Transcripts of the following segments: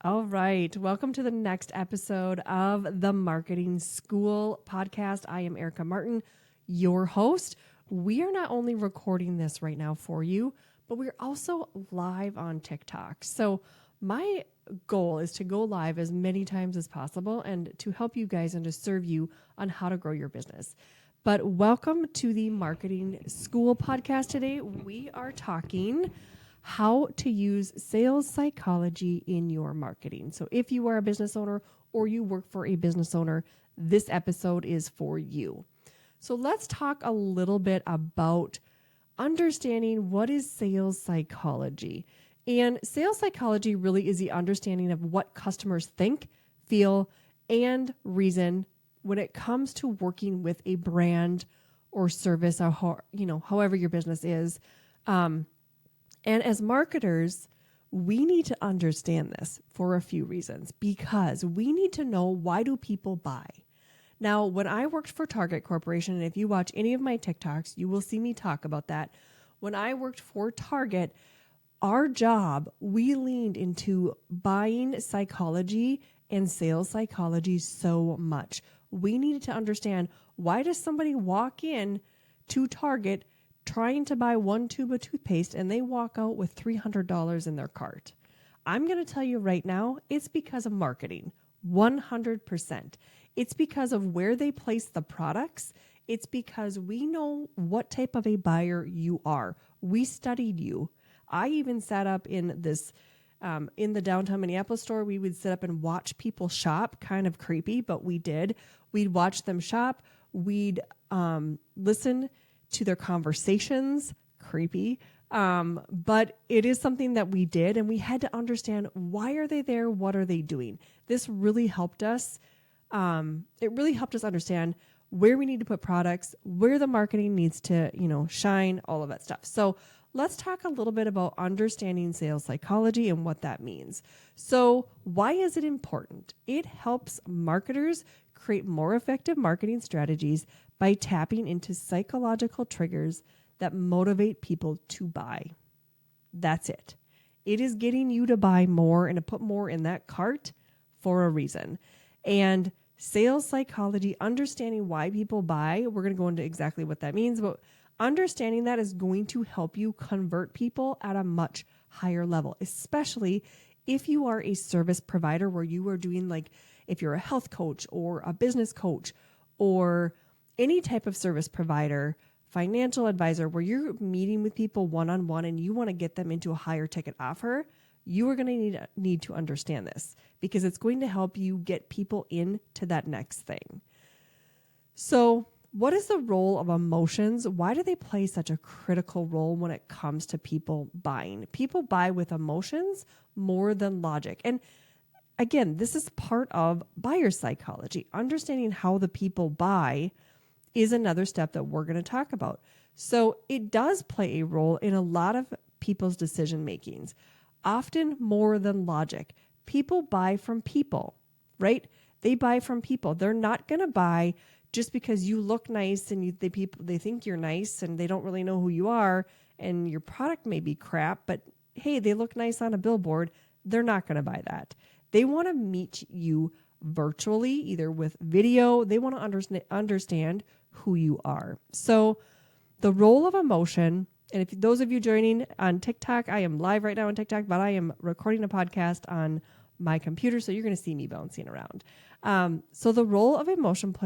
All right. Welcome to the next episode of the Marketing School podcast. I am Erica Martin, your host. We are not only recording this right now for you, but we're also live on TikTok. So my goal is to go live as many times as possible and to help you guys and to serve you on how to grow your business. But welcome to the Marketing School podcast. Today, we are talking how to use sales psychology in your marketing. So if you are a business owner or you work for a business owner, this episode is for you. So let's talk a little bit about understanding what is sales psychology. And sales psychology really is the understanding of what customers think, feel, and reason when it comes to working with a brand or service, or however your business is. And as marketers, we need to understand this for a few reasons, because we need to know, why do people buy? Now, when I worked for Target Corporation, and if you watch any of my TikToks, you will see me talk about that. When I worked for Target, our job, we leaned into buying psychology and sales psychology so much. We needed to understand, why does somebody walk in to Target trying to buy one tube of toothpaste and they walk out with $300 in their cart? I'm going to tell you right now, it's because of marketing, 100%. It's because of where they place the products. It's because we know what type of a buyer you are. We studied you. I even sat up in this, in the downtown Minneapolis store. We would sit up and watch people shop, kind of creepy, but we did. We'd watch them shop. We'd listen to their conversations, creepy. But it is something that we did, and we had to understand, why are they there? What are they doing? This really helped us. It really helped us understand where we need to put products, where the marketing needs to, shine, all of that stuff. So let's talk a little bit about understanding sales psychology and what that means. So why is it important? It helps marketers create more effective marketing strategies by tapping into psychological triggers that motivate people to buy. That's it. It is getting you to buy more and to put more in that cart for a reason. And sales psychology, understanding why people buy, we're going to go into exactly what that means, but understanding that is going to help you convert people at a much higher level, especially if you are a service provider where you are doing, like, if you're a health coach or a business coach or any type of service provider, financial advisor, where you're meeting with people one-on-one and you want to get them into a higher ticket offer, you are going to need to understand this, because it's going to help you get people into that next thing. So what is the role of emotions? Why do they play such a critical role when it comes to people buying? People buy with emotions more than logic. And again, this is part of buyer psychology. Understanding how the people buy is another step that we're going to talk about. So it does play a role in a lot of people's decision makings, often more than logic. People buy from people, right? They buy from people. They're not going to buy just because you look nice and they think you're nice and they don't really know who you are, and your product may be crap, but hey, they look nice on a billboard. They're not going to buy that. They want to meet you virtually, either with video. They want to understand who you are. So the role of emotion, and if those of you joining on TikTok, I am live right now on TikTok, but I am recording a podcast on my computer, so you're going to see me bouncing around. So the role of emotion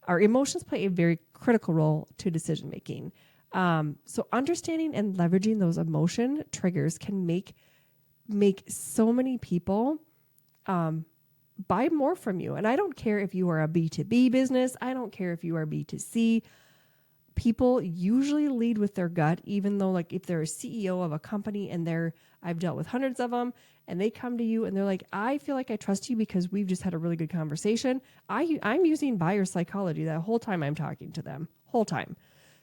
our emotions play a very critical role to decision making. So understanding and leveraging those emotion triggers can make so many people buy more from you. And I don't care if you are a B2B business. I don't care if you are B2C. People usually lead with their gut, even though, like, if they're a CEO of a company and I've dealt with hundreds of them, and they come to you and they're like, I feel like I trust you because we've just had a really good conversation. I'm using buyer psychology that whole time I'm talking to them, whole time.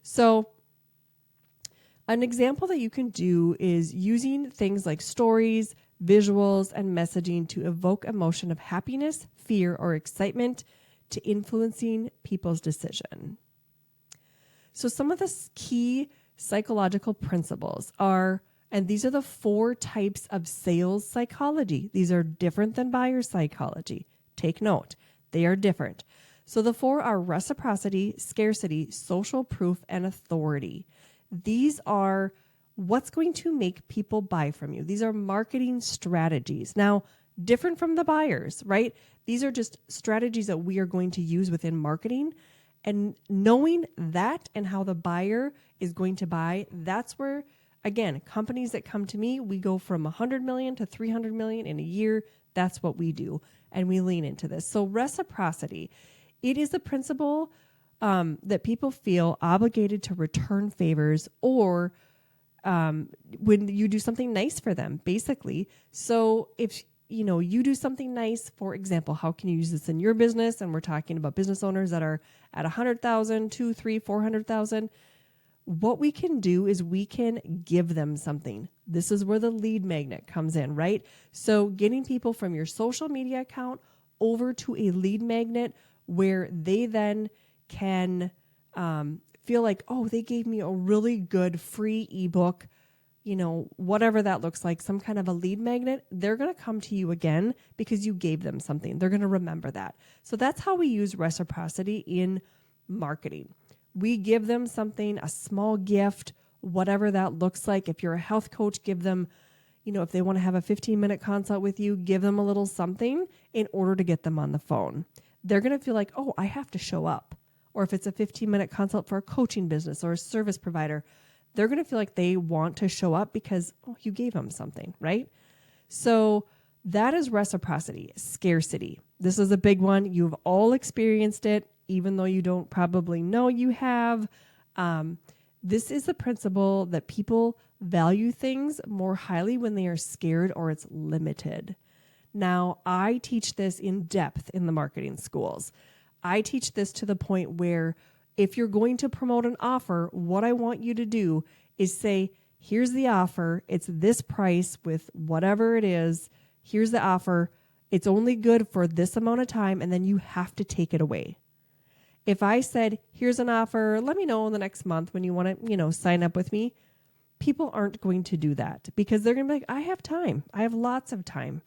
So an example that you can do is using things like stories, visuals, and messaging to evoke emotion of happiness, fear, or excitement to influencing people's decision. So some of the key psychological principles are And these are the 4 types of sales psychology. These are different than buyer psychology. Take note, they are different. So the 4 are reciprocity, scarcity, social proof, and authority. These are what's going to make people buy from you. These are marketing strategies. Now, different from the buyers, right? These are just strategies that we are going to use within marketing. And knowing that and how the buyer is going to buy, that's where, again, companies that come to me, we go from 100 million to 300 million in a year. That's what we do. And we lean into this. So reciprocity, it is the principle that people feel obligated to return favors or when you do something nice for them, basically. So if you do something nice, for example, how can you use this in your business? And we're talking about business owners that are at 100,000, 2, 3, 400,000. What we can do is we can give them something. This is where the lead magnet comes in, right? So getting people from your social media account over to a lead magnet where they then can feel like, oh, they gave me a really good free ebook, whatever that looks like, some kind of a lead magnet, they're going to come to you again because you gave them something. They're going to remember that. So that's how we use reciprocity in marketing. We give them something, a small gift, whatever that looks like. If you're a health coach, give them, if they want to have a 15-minute consult with you, give them a little something in order to get them on the phone. They're going to feel like, oh, I have to show up. Or if it's a 15-minute consult for a coaching business or a service provider, they're going to feel like they want to show up because, oh, you gave them something, right? So that is reciprocity. Scarcity. This is a big one. You've all experienced it, even though you don't probably know you have. This is the principle that people value things more highly when they are scared or it's limited. Now, I teach this in depth in the marketing schools. I teach this to the point where if you're going to promote an offer, what I want you to do is say, here's the offer. It's this price with whatever it is. Here's the offer. It's only good for this amount of time, and then you have to take it away. If I said, here's an offer, let me know in the next month when you want to, sign up with me, people aren't going to do that because they're going to be like, I have time. I have lots of time.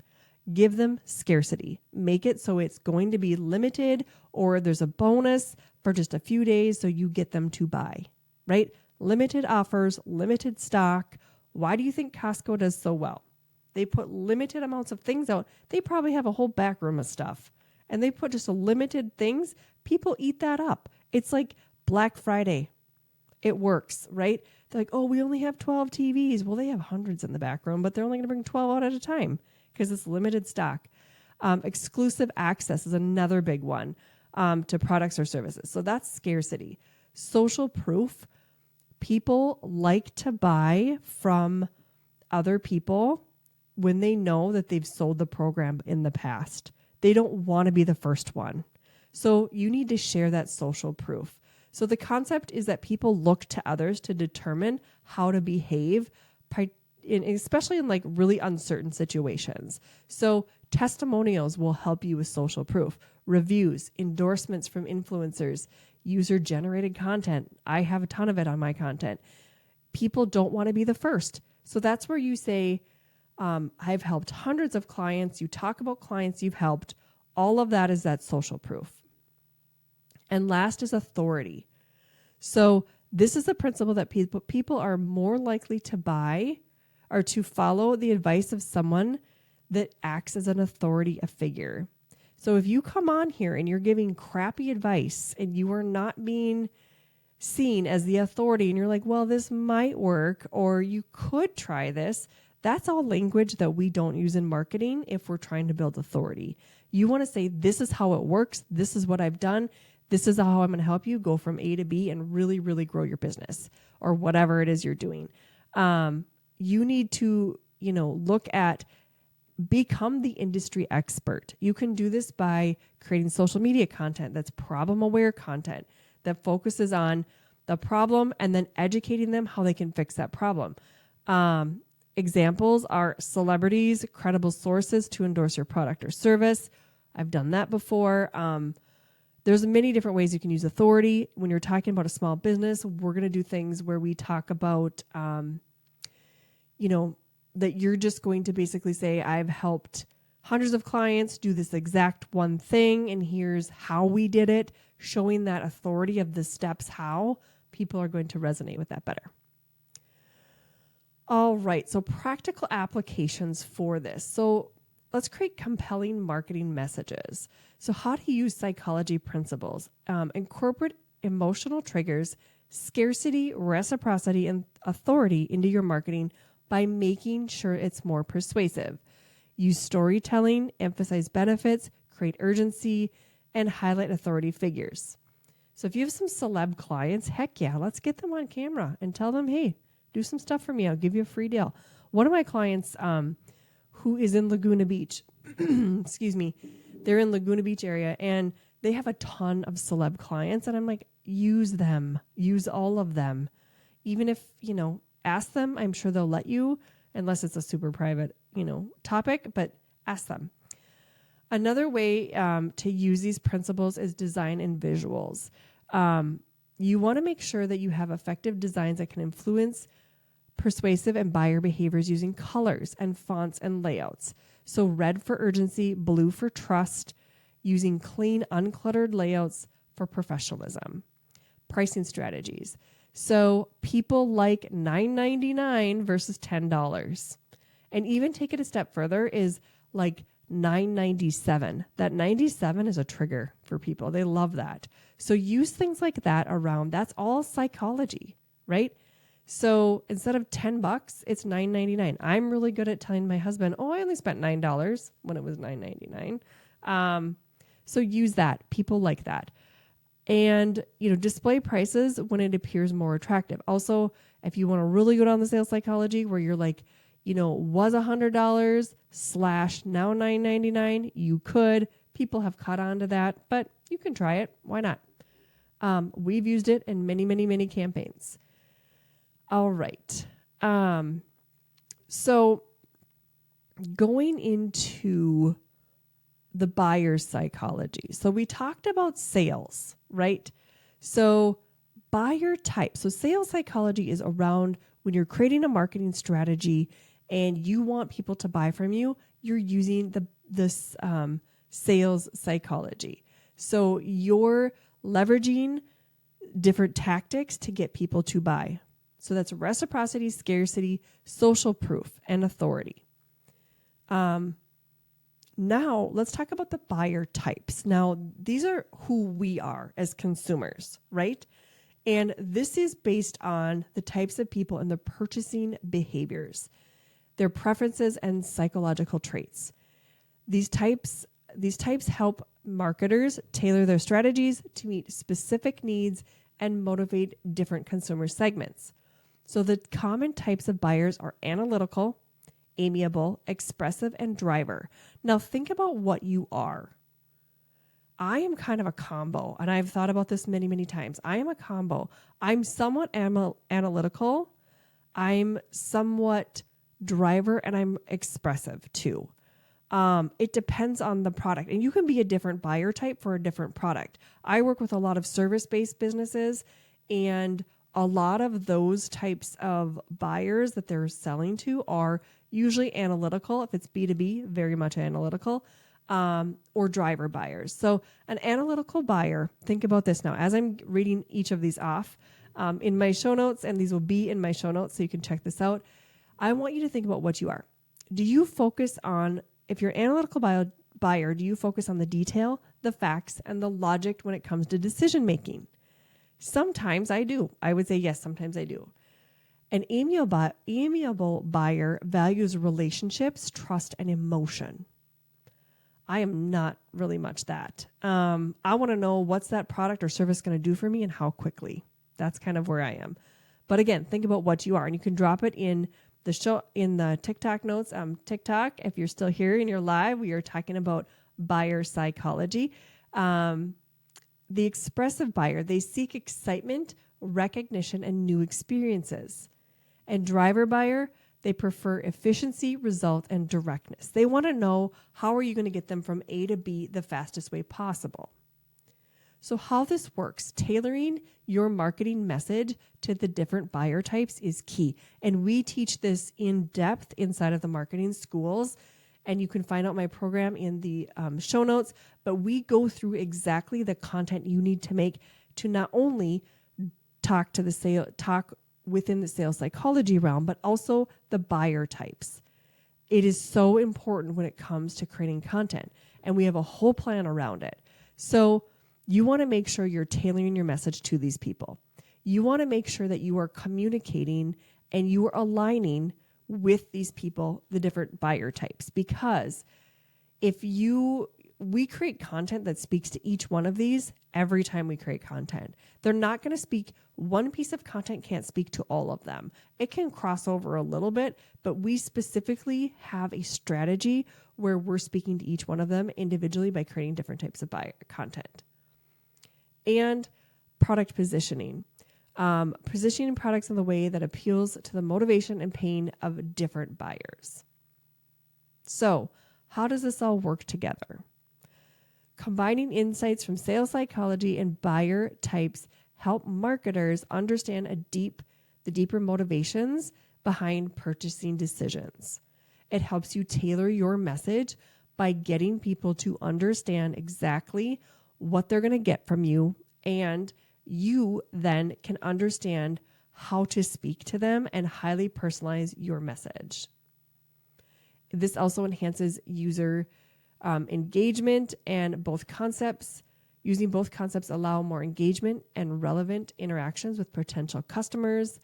Give them scarcity. Make it so it's going to be limited or there's a bonus for just a few days so you get them to buy, right? Limited offers, limited stock. Why do you think Costco does so well? They put limited amounts of things out. They probably have a whole back room of stuff and they put just a limited things. People eat that up. It's like Black Friday. It works, right? They're like, oh, we only have 12 TVs. Well, they have hundreds in the back room, but they're only going to bring 12 out at a time because it's limited stock. Exclusive access is another big one to products or services. So that's scarcity. Social proof. People like to buy from other people when they know that they've sold the program in the past. They don't want to be the first one. So you need to share that social proof. So the concept is that people look to others to determine how to behave, especially in like really uncertain situations. So testimonials will help you with social proof. Reviews, endorsements from influencers, user-generated content. I have a ton of it on my content. People don't want to be the first. So that's where you say, I've helped hundreds of clients. You talk about clients you've helped. All of that is that social proof. And last is authority. So this is the principle that people are more likely to buy or to follow the advice of someone that acts as an authority, a figure. So if you come on here and you're giving crappy advice and you are not being seen as the authority and you're like, well, this might work or you could try this, that's all language that we don't use in marketing if we're trying to build authority. You want to say, this is how it works. This is what I've done. This is how I'm going to help you go from A to B and really, really grow your business or whatever it is you're doing. You need to, look at become the industry expert. You can do this by creating social media content that's problem-aware content that focuses on the problem and then educating them how they can fix that problem. Examples are celebrities, credible sources to endorse your product or service. I've done that before. There's many different ways you can use authority. When you're talking about a small business, we're going to do things where we talk about, that you're just going to basically say, I've helped hundreds of clients do this exact one thing, and here's how we did it, showing that authority of the steps how, people are going to resonate with that better. All right, so practical applications for this. So let's create compelling marketing messages. So how to use psychology principles, incorporate emotional triggers, scarcity, reciprocity, and authority into your marketing by making sure it's more persuasive. Use storytelling, emphasize benefits, create urgency, and highlight authority figures. So if you have some celeb clients, heck yeah, let's get them on camera and tell them, hey, do some stuff for me. I'll give you a free deal. One of my clients who is in Laguna Beach, excuse me, they're in Laguna Beach area, and they have a ton of celeb clients. And I'm like, use them, use all of them. Even if, ask them, I'm sure they'll let you, unless it's a super private, topic, but ask them. Another way to use these principles is design and visuals. You want to make sure that you have effective designs that can influence persuasive and buyer behaviors using colors and fonts and layouts. So red for urgency, blue for trust, using clean, uncluttered layouts for professionalism. Pricing strategies. So people like $9.99 versus $10. And even take it a step further is like $9.97. That 97 is a trigger for people. They love that. So use things like that around. That's all psychology, right? So instead of $10, it's $9.99. I'm really good at telling my husband, I only spent $9 when it was $9.99. So use that. People like that. And, display prices when it appears more attractive. Also, if you want to really go down the sales psychology where you're like, was $100 / now $9.99, you could. People have caught on to that, but you can try it. Why not? We've used it in many, many, many campaigns. All right. So going into the buyer's psychology. So we talked about sales, right? So buyer type. So sales psychology is around when you're creating a marketing strategy and you want people to buy from you, you're using this sales psychology. So you're leveraging different tactics to get people to buy. So that's reciprocity, scarcity, social proof, and authority. Now let's talk about the buyer types. Now, these are who we are as consumers, right? And this is based on the types of people and their purchasing behaviors, their preferences and psychological traits. These types help marketers tailor their strategies to meet specific needs and motivate different consumer segments. So the common types of buyers are analytical, amiable, expressive, and driver. Now think about what you are. I am kind of a combo, and I've thought about this many, many times. I am a combo. I'm somewhat analytical. I'm somewhat driver, and I'm expressive too. It depends on the product, and you can be a different buyer type for a different product. I work with a lot of service-based businesses, and a lot of those types of buyers that they're selling to are usually analytical. If it's B2B, very much analytical, or driver buyers. So an analytical buyer, think about this now. As I'm reading each of these off in my show notes, and these will be in my show notes so you can check this out, I want you to think about what you are. Do you focus on, if you're an analytical buyer, do you focus on the detail, the facts, and the logic when it comes to decision making? Sometimes I do. I would say yes, sometimes I do. An amiable buyer values relationships, trust, and emotion. I am not really much that. I want to know what's that product or service going to do for me and how quickly. That's kind of where I am. But again, think about what you are, and you can drop it in the show, in the TikTok notes. TikTok, if you're still here and you're live, we are talking about buyer psychology. The expressive buyer, they seek excitement, recognition, and new experiences. And driver buyer, they prefer efficiency, result, and directness. They want to know, how are you going to get them from A to B the fastest way possible? So how this works, tailoring your marketing message to the different buyer types is key. And we teach this in depth inside of the marketing schools. And you can find out my program in the show notes. But we go through exactly the content you need to make to not only talk within the sales psychology realm, but also the buyer types. It is so important when it comes to creating content. And we have a whole plan around it. So you want to make sure you're tailoring your message to these people. You want to make sure that you are communicating and you are aligning with these people, the different buyer types, because we create content that speaks to each one of these every time we create content. They're not going to speak, one piece of content can't speak to all of them. It can cross over a little bit, but we specifically have a strategy where we're speaking to each one of them individually by creating different types of buyer content. And product positioning. Positioning products in the way that appeals to the motivation and pain of different buyers. So, how does this all work together? Combining insights from sales psychology and buyer types help marketers understand the deeper motivations behind purchasing decisions. It helps you tailor your message by getting people to understand exactly what they're going to get from you, and you then can understand how to speak to them and highly personalize your message. This also enhances user engagement, and using both concepts allow more engagement and relevant interactions with potential customers.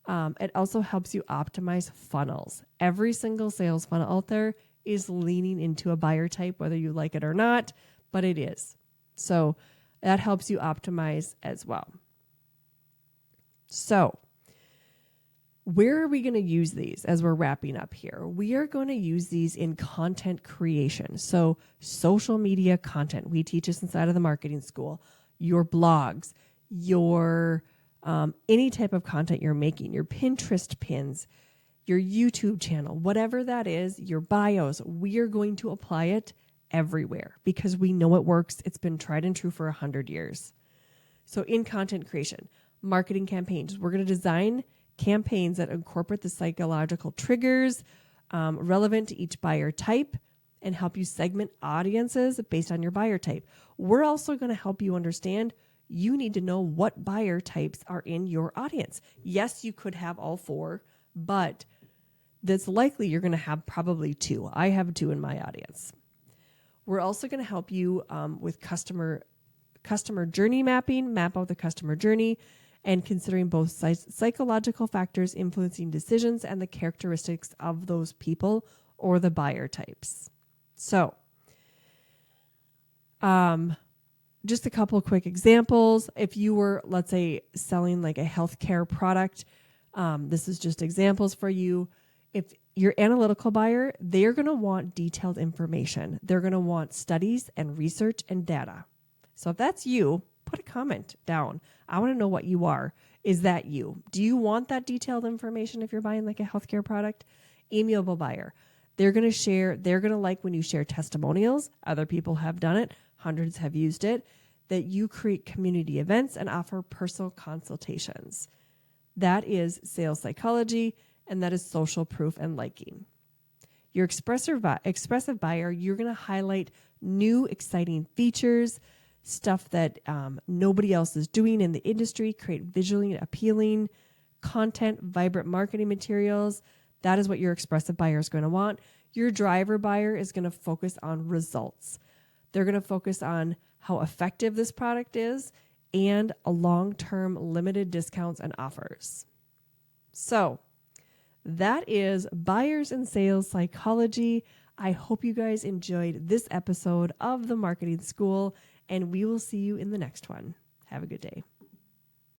It also helps you optimize funnels. Every single sales funnel out there is leaning into a buyer type, whether you like it or not, but it is. So that helps you optimize as well. So where are we going to use these as we're wrapping up here? We are going to use these in content creation. So social media content, we teach this inside of the marketing school, your blogs, your any type of content you're making, your Pinterest pins, your YouTube channel, whatever that is, your bios, we are going to apply it everywhere because we know it works. It's been tried and true for 100 years. So in content creation, marketing campaigns, we're going to design campaigns that incorporate the psychological triggers relevant to each buyer type and help you segment audiences based on your buyer type. We're also going to help you understand you need to know what buyer types are in your audience. Yes, you could have all four, but that's likely you're going to have probably two. I have two in my audience. We're also going to help you with customer journey mapping, map out the customer journey, and considering both psychological factors influencing decisions and the characteristics of those people or the buyer types. So, just a couple of quick examples. If you were, let's say, selling like a healthcare product, this is just examples for you. If you're analytical buyer, they're going to want detailed information. They're going to want studies and research and data. So if that's you, put a comment down. I want to know what you are. Is that you? Do you want that detailed information if you're buying like a healthcare product? Amiable buyer. They're going to like when you share testimonials. Other people have done it. Hundreds have used it. That you create community events and offer personal consultations. That is sales psychology, and that is social proof and liking. Your expressive buyer, you're going to highlight new exciting features, stuff that nobody else is doing in the industry, create visually appealing content, vibrant marketing materials. That is what your expressive buyer is going to want. Your driver buyer is going to focus on results. They're going to focus on how effective this product is and a long-term limited discounts and offers. So that is buyers and sales psychology. I hope you guys enjoyed this episode of the Marketing School, and we will see you in the next one. Have a good day.